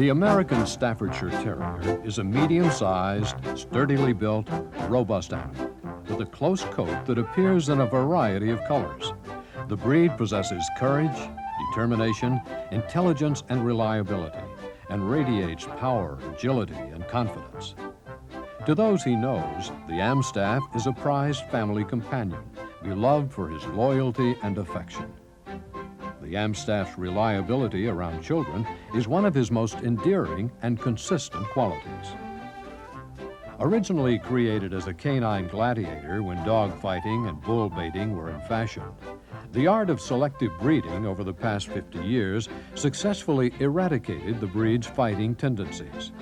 The American Staffordshire Terrier is a medium-sized, sturdily built, robust animal with a close coat that appears in a variety of colors. The breed possesses courage, determination, intelligence, and reliability, and radiates power, agility, and confidence. To those he knows, the Amstaff is a prized family companion, beloved for his loyalty and affection. The Amstaff's reliability around children is one of his most endearing and consistent qualities. Originally created as a canine gladiator when dog fighting and bull baiting were in fashion, the art of selective breeding over the past 50 years successfully eradicated the breed's fighting tendencies.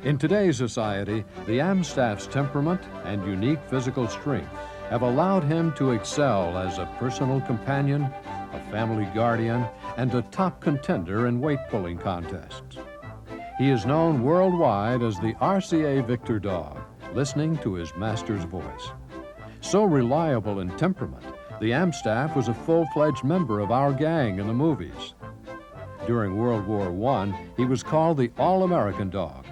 In today's society, the Amstaff's temperament and unique physical strength have allowed him to excel as a personal companion, a family guardian, and a top contender in weight-pulling contests. He is known worldwide as the RCA Victor dog, listening to his master's voice. So reliable in temperament, the Amstaff was a full-fledged member of our gang in the movies. During World War I, he was called the All-American dog.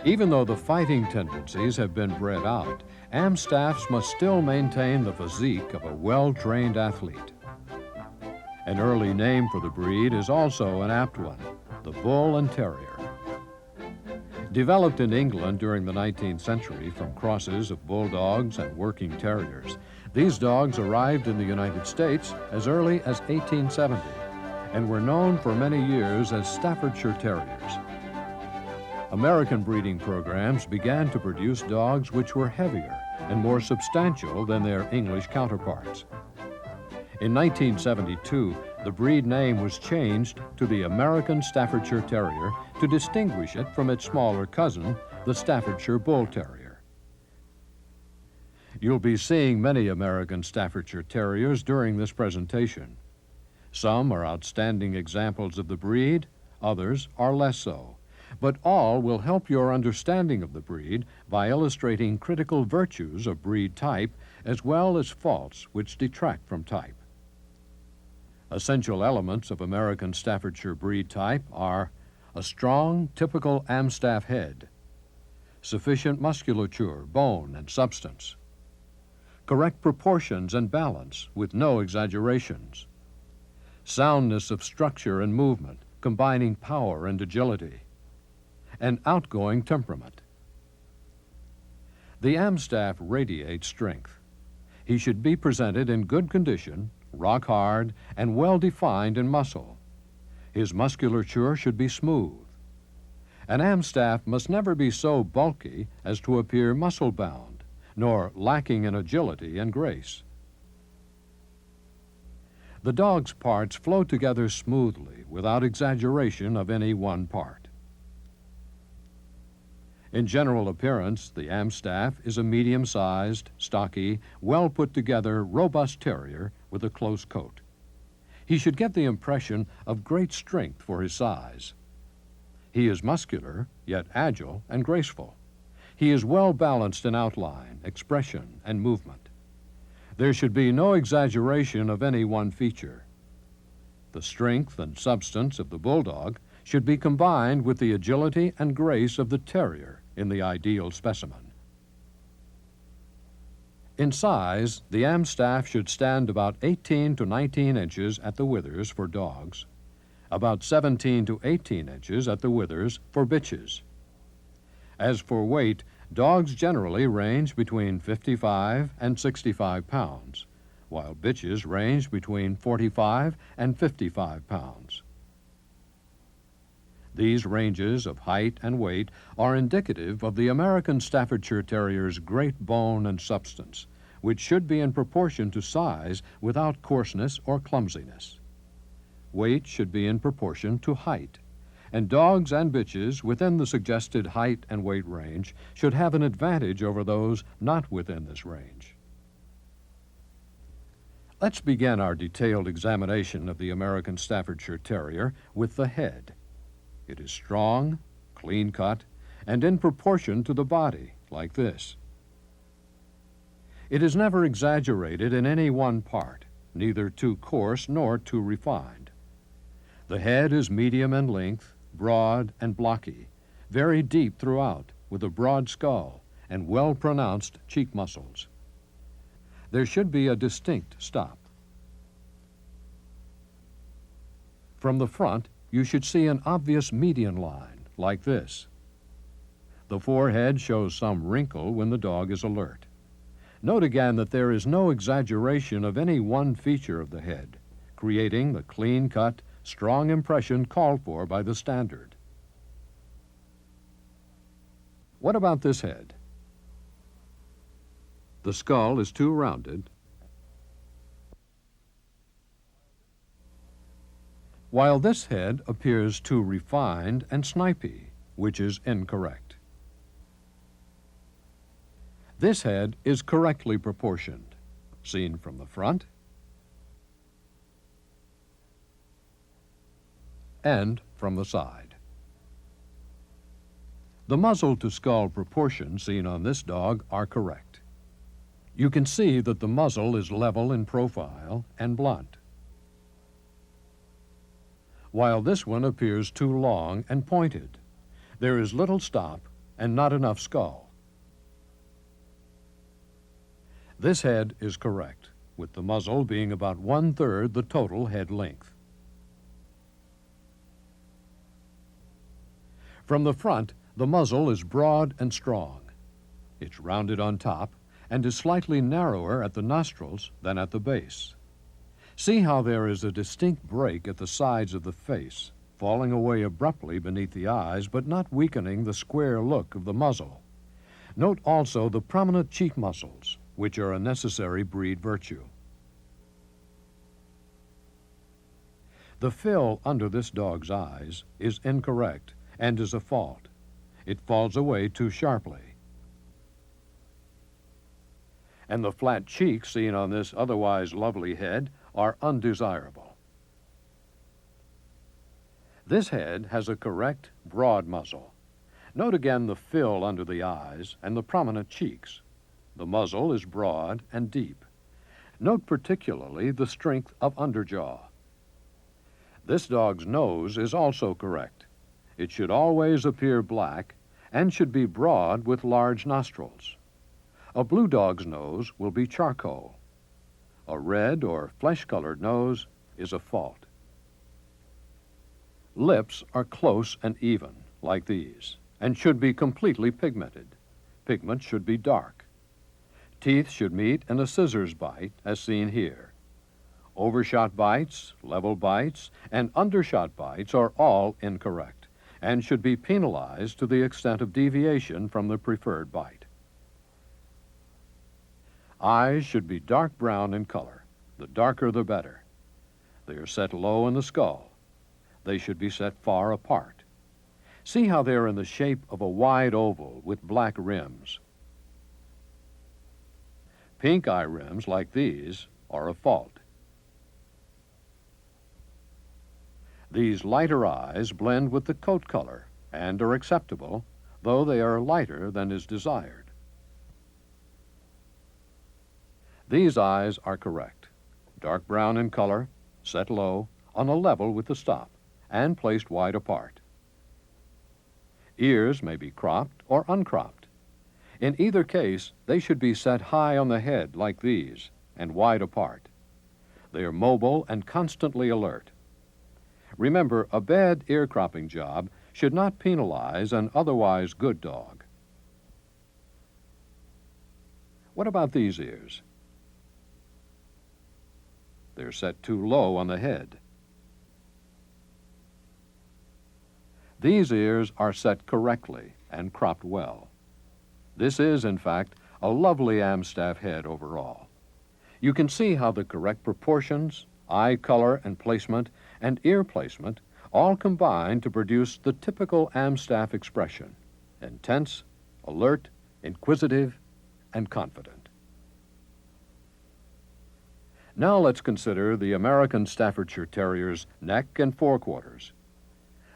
Even though the fighting tendencies have been bred out, Amstaffs must still maintain the physique of a well-trained athlete. An early name for the breed is also an apt one, the Bull and Terrier. Developed in England during the 19th century from crosses of bulldogs and working terriers, these dogs arrived in the United States as early as 1870 and were known for many years as Staffordshire Terriers. American breeding programs began to produce dogs which were heavier and more substantial than their English counterparts. In 1972, the breed name was changed to the American Staffordshire Terrier to distinguish it from its smaller cousin, the Staffordshire Bull Terrier. You'll be seeing many American Staffordshire Terriers during this presentation. Some are outstanding examples of the breed, others are less so, but all will help your understanding of the breed by illustrating critical virtues of breed type as well as faults which detract from type. Essential elements of American Staffordshire breed type are a strong, typical Amstaff head, sufficient musculature, bone, and substance, correct proportions and balance with no exaggerations, soundness of structure and movement, combining power and agility, and outgoing temperament. The Amstaff radiates strength. He should be presented in good condition, rock hard, and well-defined in muscle. His musculature should be smooth. An Amstaff must never be so bulky as to appear muscle-bound, nor lacking in agility and grace. The dog's parts flow together smoothly, without exaggeration of any one part. In general appearance, the Amstaff is a medium-sized, stocky, well-put-together, robust terrier with a close coat. He should get the impression of great strength for his size. He is muscular, yet agile and graceful. He is well-balanced in outline, expression, and movement. There should be no exaggeration of any one feature. The strength and substance of the bulldog should be combined with the agility and grace of the terrier in the ideal specimen. In size, the Amstaff should stand about 18 to 19 inches at the withers for dogs, about 17 to 18 inches at the withers for bitches. As for weight, dogs generally range between 55 and 65 pounds, while bitches range between 45 and 55 pounds. These ranges of height and weight are indicative of the American Staffordshire Terrier's great bone and substance, which should be in proportion to size without coarseness or clumsiness. Weight should be in proportion to height, and dogs and bitches within the suggested height and weight range should have an advantage over those not within this range. Let's begin our detailed examination of the American Staffordshire Terrier with the head. It is strong, clean-cut, and in proportion to the body, like this. It is never exaggerated in any one part, neither too coarse nor too refined. The head is medium in length, broad and blocky, very deep throughout, with a broad skull and well-pronounced cheek muscles. There should be a distinct stop. From the front, you should see an obvious median line, like this. The forehead shows some wrinkle when the dog is alert. Note again that there is no exaggeration of any one feature of the head, creating the clean-cut, strong impression called for by the standard. What about this head? The skull is too rounded, while this head appears too refined and snipey, which is incorrect. This head is correctly proportioned, seen from the front and from the side. The muzzle to skull proportions seen on this dog are correct. You can see that the muzzle is level in profile and blunt, while this one appears too long and pointed. There is little stop and not enough skull. This head is correct, with the muzzle being about 1/3 the total head length. From the front, the muzzle is broad and strong. It's rounded on top and is slightly narrower at the nostrils than at the base. See how there is a distinct break at the sides of the face, falling away abruptly beneath the eyes, but not weakening the square look of the muzzle. Note also the prominent cheek muscles, which are a necessary breed virtue. The fill under this dog's eyes is incorrect and is a fault. It falls away too sharply. And the flat cheeks seen on this otherwise lovely head are undesirable. This head has a correct, broad muzzle. Note again the fill under the eyes and the prominent cheeks. The muzzle is broad and deep. Note particularly the strength of underjaw. This dog's nose is also correct. It should always appear black and should be broad with large nostrils. A blue dog's nose will be charcoal. A red or flesh-colored nose is a fault. Lips are close and even, like these, and should be completely pigmented. Pigment should be dark. Teeth should meet in a scissors bite, as seen here. Overshot bites, level bites, and undershot bites are all incorrect and should be penalized to the extent of deviation from the preferred bite. Eyes should be dark brown in color. The darker the better. They are set low in the skull. They should be set far apart. See how they are in the shape of a wide oval with black rims. Pink eye rims like these are a fault. These lighter eyes blend with the coat color and are acceptable, though they are lighter than is desired. These eyes are correct, dark brown in color, set low, on a level with the stop, and placed wide apart. Ears may be cropped or uncropped. In either case, they should be set high on the head like these, and wide apart. They are mobile and constantly alert. Remember, a bad ear cropping job should not penalize an otherwise good dog. What about these ears? They're set too low on the head. These ears are set correctly and cropped well. This is, in fact, a lovely Amstaff head overall. You can see how the correct proportions, eye color and placement, and ear placement all combine to produce the typical Amstaff expression: intense, alert, inquisitive, and confident. Now let's consider the American Staffordshire Terrier's neck and forequarters.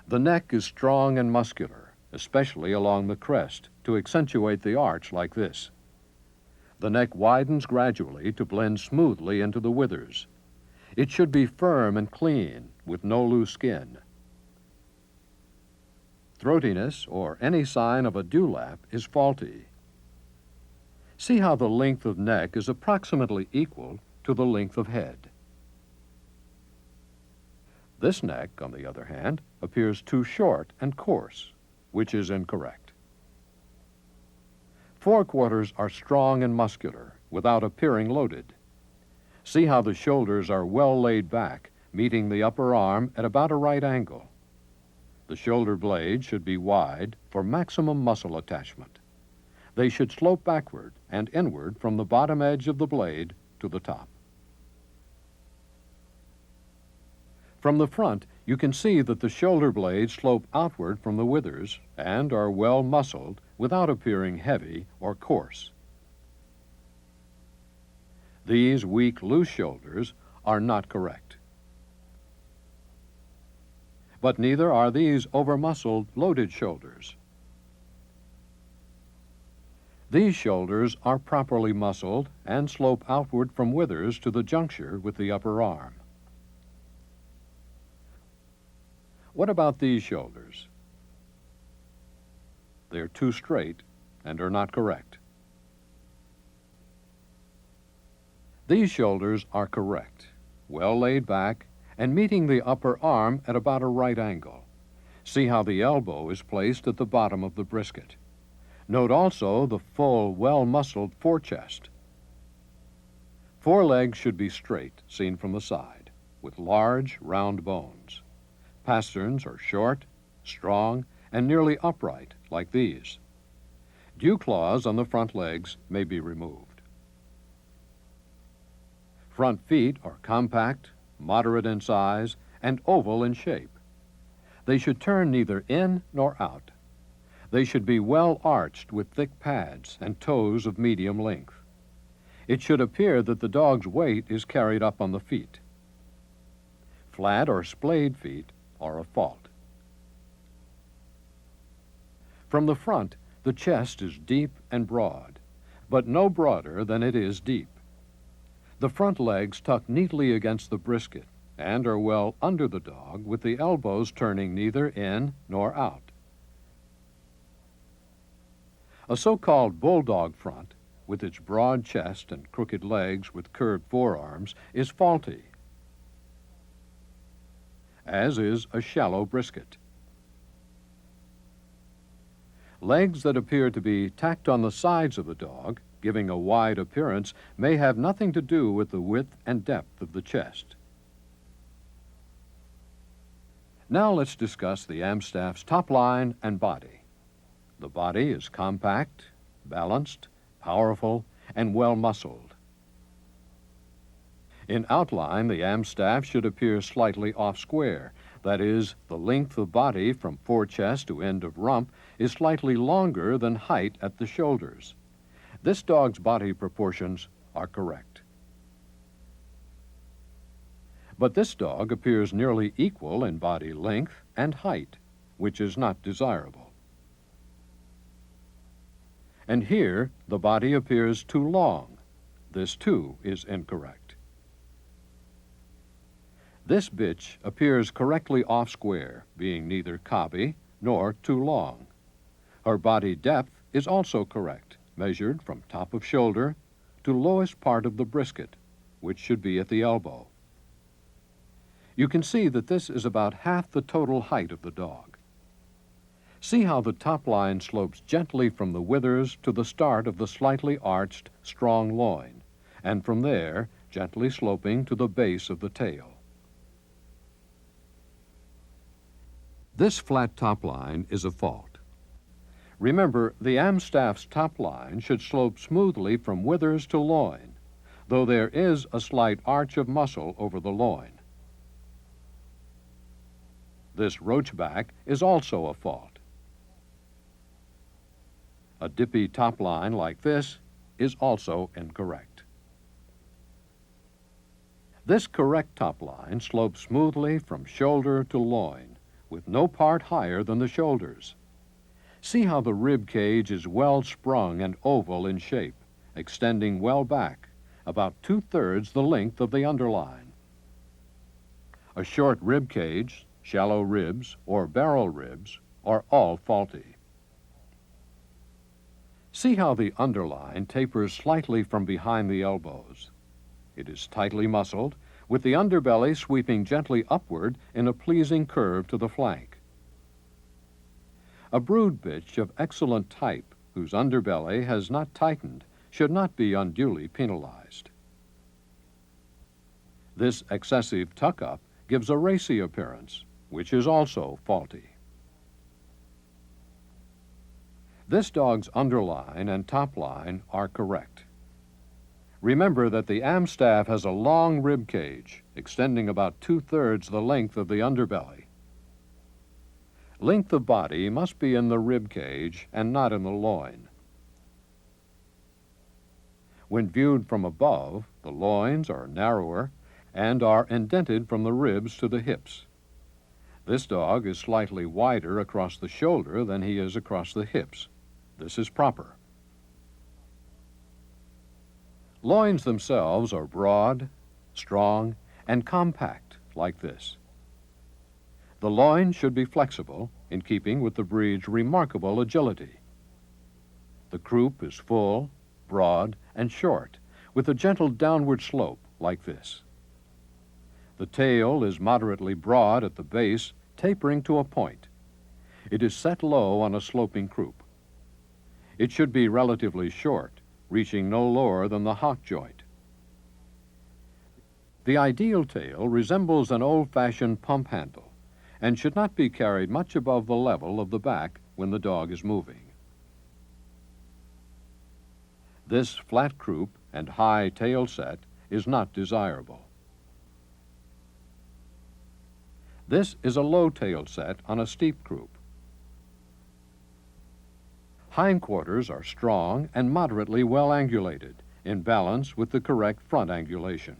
The neck is strong and muscular, especially along the crest, to accentuate the arch like this. The neck widens gradually to blend smoothly into the withers. It should be firm and clean, with no loose skin. Throatiness or any sign of a dewlap is faulty. See how the length of neck is approximately equal to the length of head. This neck, on the other hand, appears too short and coarse, which is incorrect. Forequarters are strong and muscular, without appearing loaded. See how the shoulders are well laid back, meeting the upper arm at about a right angle. The shoulder blades should be wide for maximum muscle attachment. They should slope backward and inward from the bottom edge of the blade to the top. From the front, you can see that the shoulder blades slope outward from the withers and are well muscled without appearing heavy or coarse. These weak, loose shoulders are not correct. But neither are these over-muscled, loaded shoulders. These shoulders are properly muscled and slope outward from withers to the juncture with the upper arm. What about these shoulders? They're too straight and are not correct. These shoulders are correct, well laid back, and meeting the upper arm at about a right angle. See how the elbow is placed at the bottom of the brisket. Note also the full, well-muscled forechest. Forelegs should be straight, seen from the side, with large, round bones. Pasterns are short, strong, and nearly upright, like these. Dew claws on the front legs may be removed. Front feet are compact, moderate in size, and oval in shape. They should turn neither in nor out. They should be well arched with thick pads and toes of medium length. It should appear that the dog's weight is carried up on the feet. Flat or splayed feet are a fault. From the front, the chest is deep and broad, but no broader than it is deep. The front legs tuck neatly against the brisket and are well under the dog, with the elbows turning neither in nor out. A so-called bulldog front, with its broad chest and crooked legs with curved forearms, is faulty, as is a shallow brisket. Legs that appear to be tacked on the sides of the dog, giving a wide appearance, may have nothing to do with the width and depth of the chest. Now let's discuss the Amstaff's top line and body. The body is compact, balanced, powerful, and well-muscled. In outline, the Amstaff should appear slightly off-square. That is, the length of body from forechest to end of rump is slightly longer than height at the shoulders. This dog's body proportions are correct. But this dog appears nearly equal in body length and height, which is not desirable. And here, the body appears too long. This, too, is incorrect. This bitch appears correctly off-square, being neither cobby nor too long. Her body depth is also correct, measured from top of shoulder to lowest part of the brisket, which should be at the elbow. You can see that this is about half the total height of the dog. See how the top line slopes gently from the withers to the start of the slightly arched, strong loin, and from there, gently sloping to the base of the tail. This flat top line is a fault. Remember, the Amstaff's top line should slope smoothly from withers to loin, though there is a slight arch of muscle over the loin. This roachback is also a fault. A dippy top line like this is also incorrect. This correct top line slopes smoothly from shoulder to loin, with no part higher than the shoulders. See how the rib cage is well sprung and oval in shape, extending well back, about 2/3 the length of the underline. A short rib cage, shallow ribs, or barrel ribs, are all faulty. See how the underline tapers slightly from behind the elbows. It is tightly muscled, with the underbelly sweeping gently upward in a pleasing curve to the flank. A brood bitch of excellent type whose underbelly has not tightened should not be unduly penalized. This excessive tuck-up gives a racy appearance, which is also faulty. This dog's underline and top line are correct. Remember that the Amstaff has a long rib cage, extending about 2/3 the length of the underbelly. Length of body must be in the rib cage and not in the loin. When viewed from above, the loins are narrower and are indented from the ribs to the hips. This dog is slightly wider across the shoulder than he is across the hips. This is proper. Loins themselves are broad, strong, and compact like this. The loin should be flexible, in keeping with the breed's remarkable agility. The croup is full, broad, and short, with a gentle downward slope like this. The tail is moderately broad at the base, tapering to a point. It is set low on a sloping croup. It should be relatively short, reaching no lower than the hock joint. The ideal tail resembles an old-fashioned pump handle and should not be carried much above the level of the back when the dog is moving. This flat croup and high tail set is not desirable. This is a low tail set on a steep croup. Hindquarters are strong and moderately well angulated, in balance with the correct front angulation.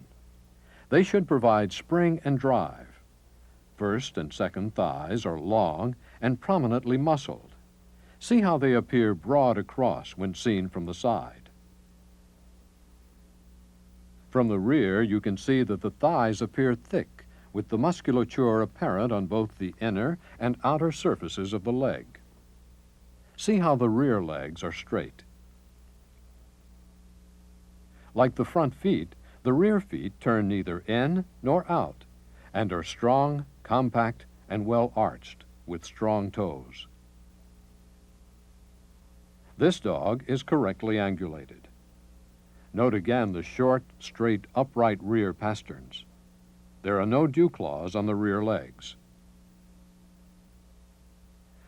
They should provide spring and drive. First and second thighs are long and prominently muscled. See how they appear broad across when seen from the side. From the rear, you can see that the thighs appear thick, with the musculature apparent on both the inner and outer surfaces of the leg. See how the rear legs are straight. Like the front feet, the rear feet turn neither in nor out and are strong, compact, and well arched, with strong toes. This dog is correctly angulated. Note again the short, straight, upright rear pasterns. There are no dew claws on the rear legs.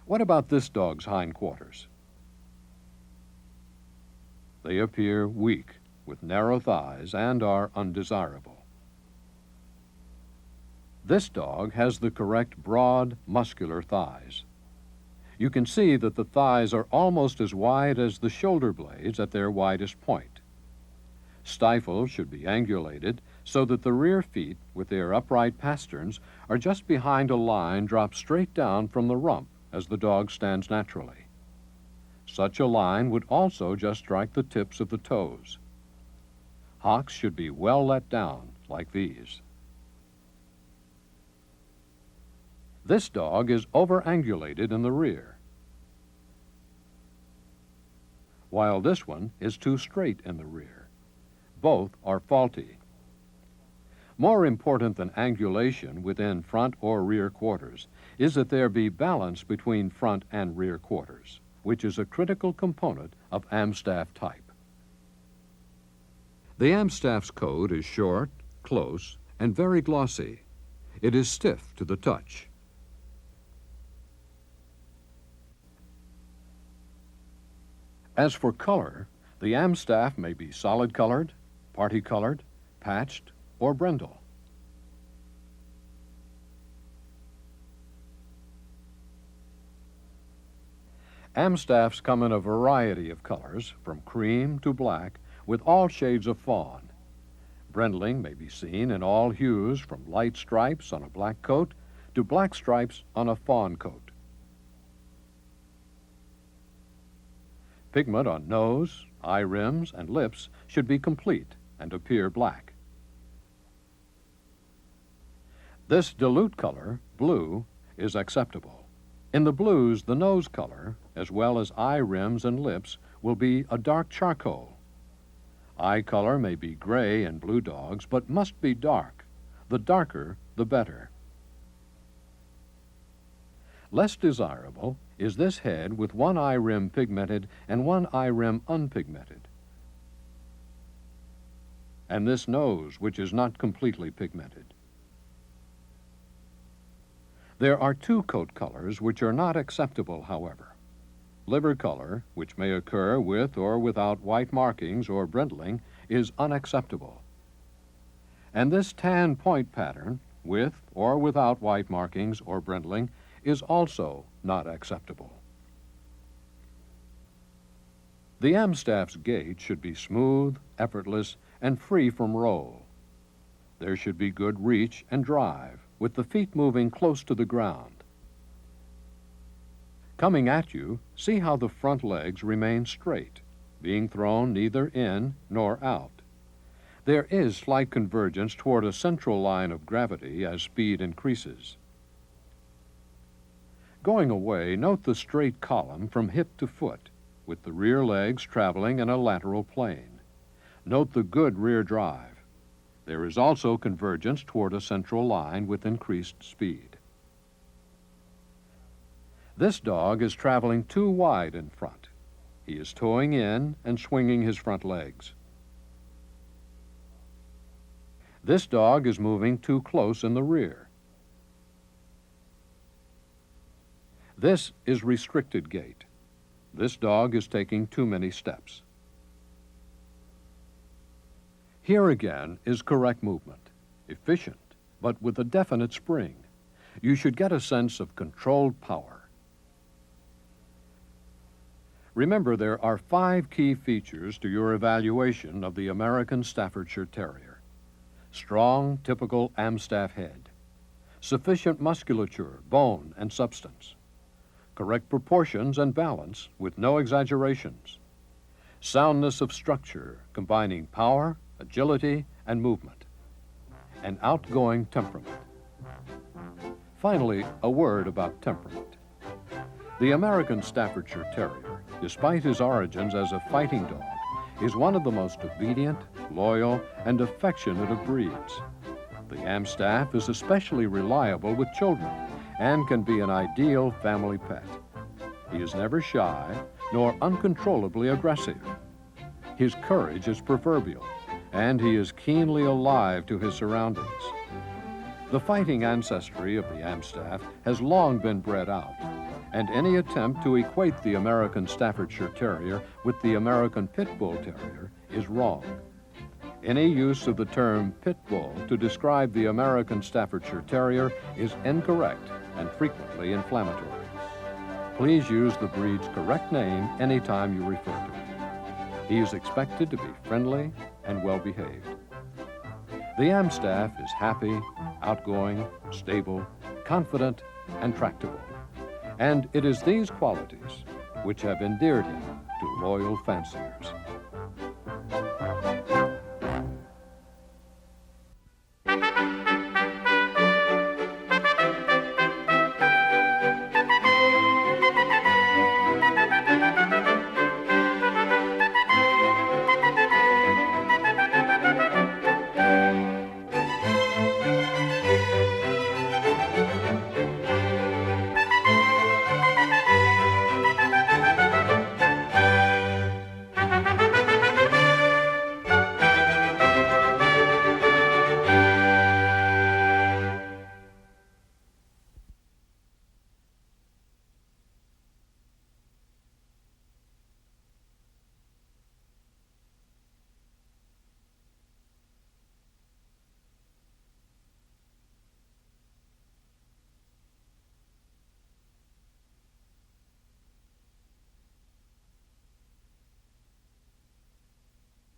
What about this dog's hindquarters? They appear weak, with narrow thighs, and are undesirable. This dog has the correct broad, muscular thighs. You can see that the thighs are almost as wide as the shoulder blades at their widest point. Stifles should be angulated so that the rear feet, with their upright pasterns, are just behind a line dropped straight down from the rump as the dog stands naturally. Such a line would also just strike the tips of the toes. Hocks should be well let down, like these. This dog is over-angulated in the rear, while this one is too straight in the rear. Both are faulty. More important than angulation within front or rear quarters is that there be balance between front and rear quarters, which is a critical component of Amstaff type. The Amstaff's coat is short, close, and very glossy. It is stiff to the touch. As for color, the Amstaff may be solid-colored, party-colored, patched, or brindle. Amstaffs come in a variety of colors, from cream to black, with all shades of fawn. Brindling may be seen in all hues, from light stripes on a black coat to black stripes on a fawn coat. Pigment on nose, eye rims, and lips should be complete and appear black. This dilute color, blue, is acceptable. In the blues, the nose color, as well as eye rims and lips, will be a dark charcoal. Eye color may be gray in blue dogs, but must be dark. The darker, the better. Less desirable is this head with one eye rim pigmented and one eye rim unpigmented, and this nose, which is not completely pigmented. There are two coat colors which are not acceptable, however. Liver color, which may occur with or without white markings or brindling, is unacceptable. And this tan point pattern, with or without white markings or brindling, is also not acceptable. The Amstaff's gait should be smooth, effortless, and free from roll. There should be good reach and drive, with the feet moving close to the ground. Coming at you, see how the front legs remain straight, being thrown neither in nor out. There is slight convergence toward a central line of gravity as speed increases. Going away, note the straight column from hip to foot, with the rear legs traveling in a lateral plane. Note the good rear drive. There is also convergence toward a central line with increased speed. This dog is traveling too wide in front. He is toeing in and swinging his front legs. This dog is moving too close in the rear. This is restricted gait. This dog is taking too many steps. Here again is correct movement, efficient, but with a definite spring. You should get a sense of controlled power. Remember, there are 5 key features to your evaluation of the American Staffordshire Terrier. Strong, typical Amstaff head. Sufficient musculature, bone, and substance. Correct proportions and balance with no exaggerations. Soundness of structure, combining power, agility, and movement. An outgoing temperament. Finally, a word about temperament. The American Staffordshire Terrier, despite his origins as a fighting dog, is one of the most obedient, loyal, and affectionate of breeds. The Amstaff is especially reliable with children and can be an ideal family pet. He is never shy nor uncontrollably aggressive. His courage is proverbial, and he is keenly alive to his surroundings. The fighting ancestry of the Amstaff has long been bred out, and any attempt to equate the American Staffordshire Terrier with the American Pit Bull Terrier is wrong. Any use of the term pit bull to describe the American Staffordshire Terrier is incorrect and frequently inflammatory. Please use the breed's correct name anytime you refer to it. He is expected to be friendly and well-behaved. The Amstaff is happy, outgoing, stable, confident, and tractable. And it is these qualities which have endeared him to loyal fanciers.